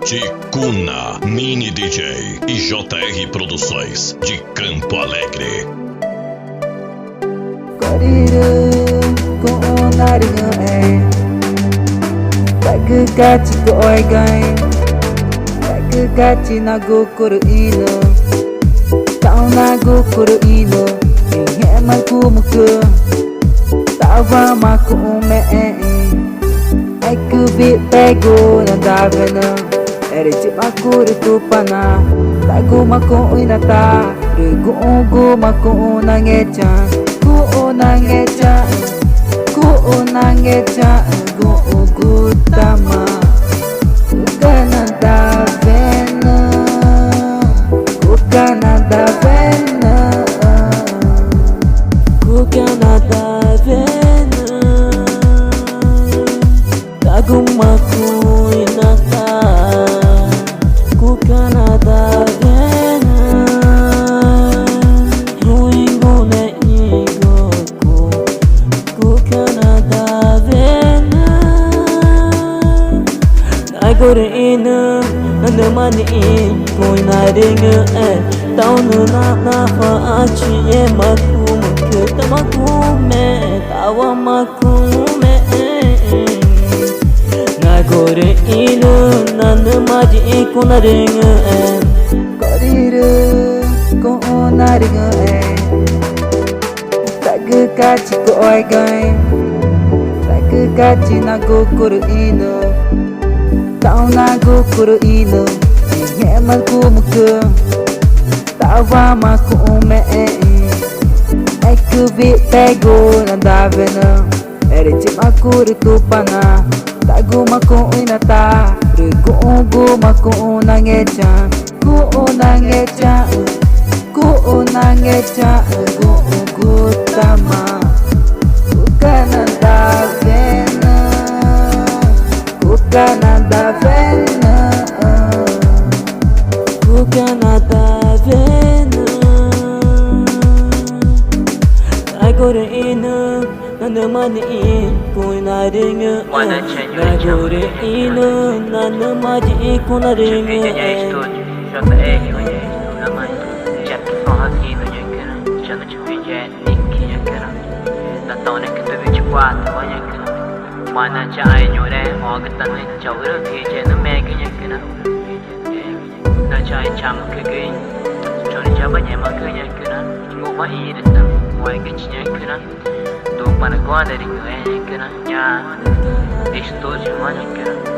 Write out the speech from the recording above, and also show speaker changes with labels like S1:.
S1: Ticuna, Mini DJ e JR Produções de Campo Alegre.
S2: Aku pego na davana ere chimaku tu pana tagu mako inata rugu mako nangecha ku nangecha gu tama kana davena kana davena Gumaku inata kukanada vena ruingune igoku kukanada vena agora ina namani koinaringa taunu na faachi makumu tamakume tawamakume Gore inu nanu maji ikuna ringa Koriru ko ona ringa Tagu kachi ko oigai Tagu kachi na gokuru inu Tau na gokuru inu Ngemal kumuku Tawa maku ume Aku pego na davena Ere chimaku rutupana Tagu mako inata rugu mako nangecha ku nangecha gu tama kukanada vena kukanada vena agora ina Nanamani kuna ringa Nagore ino nanamaji kuna ringa Mana chai nyore ogtan chawra bheje na megi yakna na chai cham kege chori jaba nyama kege yakna ngoma irta moy ge yakna to pan gwa dari yakna nya estou de manhã